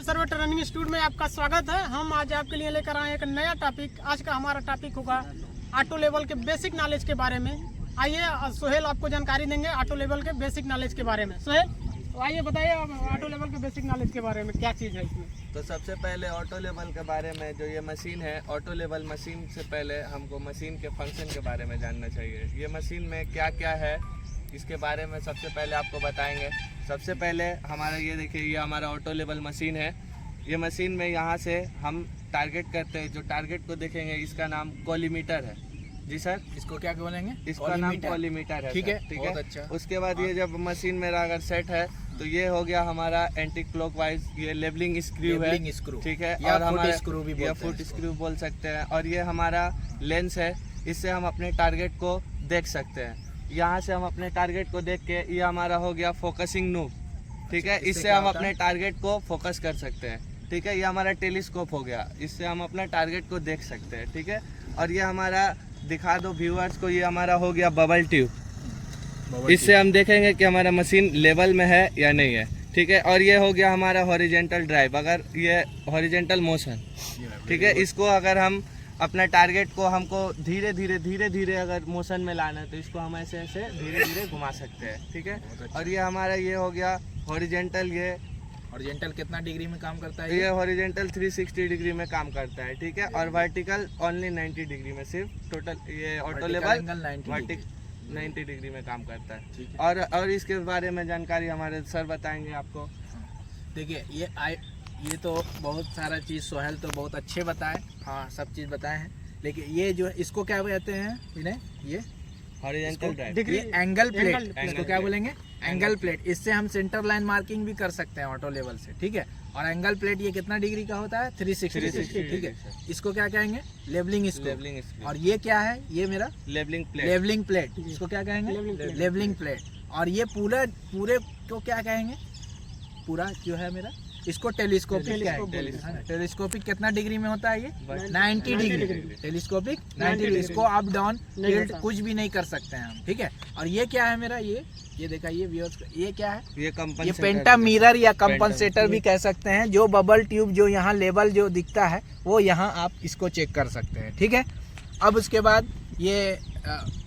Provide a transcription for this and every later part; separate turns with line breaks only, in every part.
सर्वेट running institute में आपका स्वागत है। हम आज आपके लिए लेकर आए एक नया टॉपिक। आज का हमारा टॉपिक होगा ऑटो लेवल के बेसिक नॉलेज के बारे में। आइए सोहेल आपको जानकारी देंगे ऑटो लेवल के बेसिक नॉलेज के बारे में। सोहेल, तो आइए बताइए ऑटो लेवल के बेसिक नॉलेज के बारे में, क्या चीज़ है इसमें।
तो सबसे पहले ऑटो लेवल के बारे में, जो ये मशीन है ऑटो लेवल मशीन, से पहले हमको मशीन के फंक्शन के बारे में जानना चाहिए। ये मशीन में क्या क्या है इसके बारे में सबसे पहले आपको बताएंगे। सबसे पहले हमारा ये देखिए, ये हमारा ऑटो लेवल मशीन है। ये मशीन में यहाँ से हम टारगेट करते हैं। जो टारगेट को देखेंगे इसका नाम कॉलीमीटर है। जी सर,
इसको क्या बोलेंगे?
इसका नाम कॉलीमीटर है।
ठीक है,
ठीक
बहुत
है।
अच्छा।
उसके बाद ये जब मशीन मेरा अगर सेट है तो ये हो गया हमारा एंटी क्लॉकवाइज, ये लेवलिंग स्क्रू है। ठीक है, और हमारा
स्क्रू भी
ये फुट स्क्रू बोल सकते हैं। और ये हमारा लेंस है, इससे हम अपने टारगेट को देख सकते हैं। यहाँ से हम अपने टारगेट को देख के, ये हमारा हो गया फोकसिंग नूब। ठीक है, इससे हम अपने टारगेट को फोकस कर सकते हैं। ठीक है, ये हमारा टेलीस्कोप हो गया, इससे हम अपना टारगेट को देख सकते हैं। ठीक है, और ये हमारा दिखा दो व्यूअर्स को, ये हमारा हो गया बबल ट्यूब। इससे हम देखेंगे कि हमारा मशीन लेवल में है या नहीं है। ठीक है, और ये हो गया हमारा हॉरिजेंटल ड्राइव, अगर ये हॉरिजेंटल मोशन। ठीक है, इसको अगर हम अपना टारगेट को हमको धीरे धीरे अगर मोशन में लाना है तो इसको हम ऐसे ऐसे धीरे धीरे घुमा सकते हैं। ठीक है, और ये हमारा ये हो गया हॉरिजेंटल। ये
हॉरिजेंटल कितना डिग्री में काम करता है?
ये हॉरिजेंटल 360 डिग्री में काम करता है। ठीक है, और वर्टिकल ओनली 90 डिग्री में। सिर्फ टोटल ये ऑटो लेवल 90 डिग्री में काम करता है। और इसके बारे में जानकारी हमारे सर बताएंगे आपको।
देखिए, ये तो बहुत सारा चीज़ सोहेल तो बहुत अच्छे बताए। हाँ, सब चीज़ बताए हैं, लेकिन ये जो इसको क्या कहते हैं विनय? ये
हॉरिजेंटल ड्राइव,
ये एंगल प्लेट, इसको क्या बोलेंगे? Angle plate. इससे हम सेंटर लाइन मार्किंग भी कर सकते हैं ऑटो लेवल से। ठीक है, और एंगल प्लेट ये कितना डिग्री का होता है? 360। ठीक है, इसको क्या कहेंगे? Levelling screw. और ये क्या है? ये मेरा
लेवलिंग
प्लेट। इसको क्या कहेंगे? Levelling plate. और ये पूरे को क्या कहेंगे? पूरा जो है मेरा, इसको टेलीस्कोपिक है। टेलीस्कोपिक कितना डिग्री में होता है? ये 90 डिग्री। Telescopic 90 degree. इसको अप डाउन टिल्ट कुछ भी नहीं कर सकते हैं हम। ठीक है, और ये क्या है मेरा? ये दिखाइए व्यूअर्स, ये क्या है? ये पेंटामीटर या कंपनसेटर भी कह सकते हैं। जो बबल ट्यूब जो यहाँ लेवल जो दिखता है वो यहाँ आप इसको चेक कर सकते हैं। ठीक है, अब उसके बाद ये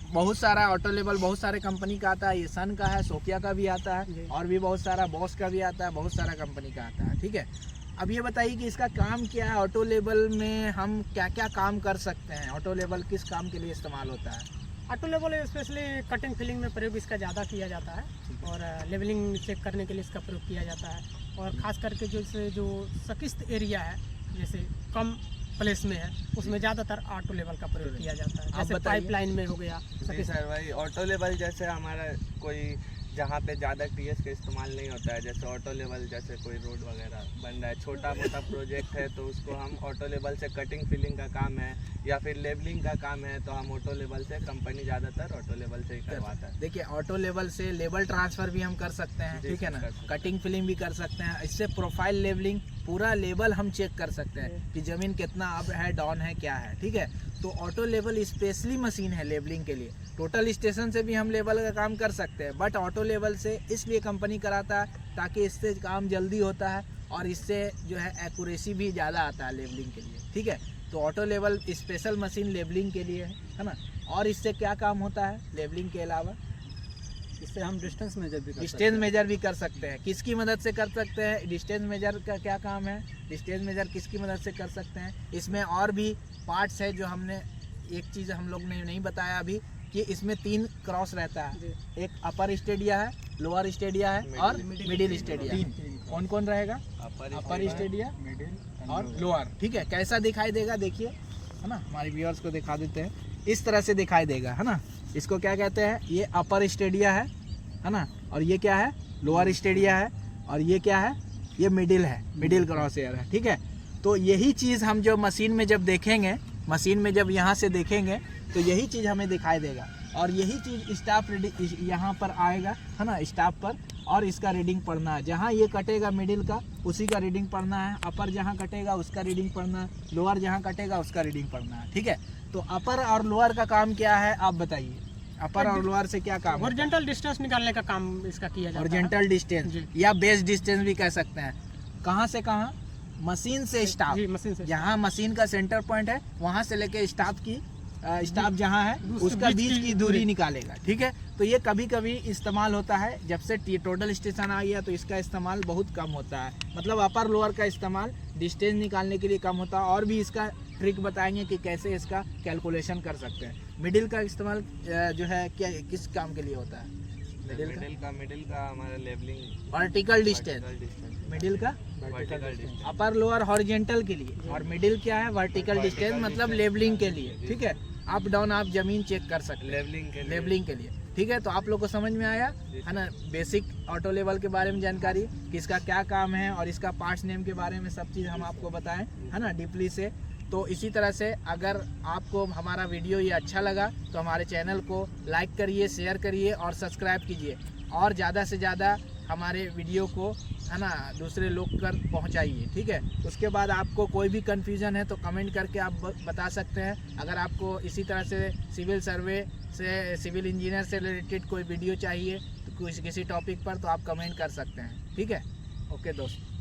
बहुत सारा ऑटो लेवल बहुत सारे कंपनी का आता है। ये सन का है, सोकिया का भी आता है, और भी बहुत सारा बॉस का भी आता है, बहुत सारा कंपनी का आता है। ठीक है, अब ये बताइए कि इसका काम क्या है? ऑटो लेवल में हम क्या क्या काम कर सकते हैं? ऑटो लेवल किस काम के लिए इस्तेमाल होता है?
Auto level specially cutting filling में प्रयोग इसका ज़्यादा किया जाता है, और लेवलिंग चेक करने के लिए इसका प्रयोग किया जाता है। और ख़ास करके जो सकिस्त एरिया है, जैसे कम प्लेस में है, उसमें ज़्यादातर ऑटो लेवल का प्रयोग किया जाता है। जैसे पाइपलाइन में हो गया।
सर भाई, ऑटो लेवल जैसे हमारा कोई जहाँ पे ज़्यादा टीएस का इस्तेमाल नहीं होता है, जैसे ऑटो लेवल जैसे कोई रोड वगैरह बन रहा है, छोटा मोटा प्रोजेक्ट है, तो उसको हम ऑटो लेवल से कटिंग फिलिंग का काम है या फिर लेबलिंग का काम है, तो हम ऑटो लेवल से, कंपनी ज़्यादातर ऑटो लेवल से ही करवाता है।
देखिए, ऑटो लेवल से लेवल ट्रांसफ़र भी हम कर सकते हैं। ठीक है ना, कटिंग फिलिंग भी कर सकते हैं। इससे प्रोफाइल लेवलिंग, पूरा लेवल हम चेक कर सकते हैं कि ज़मीन कितना अप है, डाउन है, क्या है। ठीक है, तो ऑटो लेवल स्पेशली मशीन है लेवलिंग के लिए। टोटल स्टेशन से भी हम लेवल का काम कर सकते हैं, बट ऑटो लेवल से इसलिए कंपनी कराता है ताकि इससे काम जल्दी होता है, और इससे जो है एक्यूरेसी भी ज़्यादा आता है लेवलिंग के लिए। ठीक है, तो auto level special machine levelling के लिए है ना। और इससे क्या काम होता है लेवलिंग के अलावा?
इससे हम डिस्टेंस मेजर
भी कर सकते हैं। किसकी मदद से कर सकते हैं? डिस्टेंस मेजर का क्या काम है? डिस्टेंस मेजर किसकी मदद से कर सकते हैं? इसमें और भी पार्ट्स है जो हमने, एक चीज़ हम लोग ने नहीं बताया अभी, कि इसमें 3 क्रॉस रहता है। एक अपर स्टेडिया है, लोअर स्टेडिया है, और मिडिल स्टेडिया। कौन कौन रहेगा? अपर स्टेडिया, मिडिल और लोअर। ठीक है, कैसा दिखाई देगा देखिए, है ना। हमारे व्यूअर्स को दिखा देते हैं, इस तरह से दिखाई देगा, है ना। इसको क्या कहते हैं? ये अपर स्टेडिया है ना, और ये क्या है? लोअर स्टेडिया है, और ये क्या है? ये मिडिल है, मिडिल क्रॉस एयर है। ठीक है, तो यही चीज़ हम जो मशीन में जब देखेंगे, मशीन में जब यहाँ से देखेंगे तो यही चीज़ हमें दिखाई देगा, और यही चीज़ स्टाफ रीडिंग यहाँ पर आएगा, है ना, स्टाफ पर, और इसका रीडिंग पढ़ना है। जहाँ ये कटेगा मिडिल का, उसी का रीडिंग पढ़ना है। अपर जहाँ कटेगा उसका रीडिंग पढ़ना है, लोअर जहाँ कटेगा उसका रीडिंग पढ़ना है। ठीक है, तो अपर और लोअर का काम क्या है आप बताइए? अपर और लोअर से क्या काम?
हॉरिजॉन्टल डिस्टेंस निकालने का काम इसका किया जाता है।
हॉरिजॉन्टल डिस्टेंस या बेस डिस्टेंस भी कह सकते हैं। कहाँ से कहाँ? मशीन से स्टाफ,
जी, मशीन से
जहाँ मशीन का सेंटर पॉइंट है वहाँ से लेके स्टाफ की स्टाफ जहाँ है उसका बीच की दूरी निकालेगा। ठीक है, तो ये कभी कभी इस्तेमाल होता है, जब से टोटल स्टेशन आ गया तो इसका इस्तेमाल बहुत कम होता है, मतलब अपर लोअर का इस्तेमाल डिस्टेंस निकालने के लिए कम होता है। और भी इसका ट्रिक बताएंगे कि कैसे इसका कैलकुलेशन कर सकते हैं। मिडिल का इस्तेमाल जो है क्या किस काम के लिए होता है?
मिडिल का हमारा लेवलिंग,
वर्टिकल डिस्टेंस, मिडिल का
vertical distance,
upper lower horizontal के लिए, और मिडिल क्या है? वर्टिकल डिस्टेंस, मतलब लेवलिंग के लिए। ठीक है, अप डाउन आप जमीन चेक कर सकते हैं लेवलिंग के लिए। ठीक है, तो आप लोग को समझ में आया है ना बेसिक ऑटो लेवल के बारे में जानकारी, कि इसका क्या काम है और इसका पार्ट्स नेम के बारे में सब चीज़ हम आपको बताएं, है ना, डीपली से। तो इसी तरह से अगर आपको हमारा वीडियो ये अच्छा लगा तो हमारे चैनल को लाइक करिए, शेयर करिए और सब्सक्राइब कीजिए, और ज़्यादा से ज़्यादा हमारे वीडियो को, है ना, दूसरे लोग तक पहुंचाइए। ठीक है, उसके बाद आपको कोई भी कन्फ्यूज़न है तो कमेंट करके आप बता सकते हैं। अगर आपको इसी तरह से सिविल सर्वे से, सिविल इंजीनियर से रिलेटेड कोई वीडियो चाहिए तो किसी टॉपिक पर, तो आप कमेंट कर सकते हैं। ठीक है, ओके दोस्त।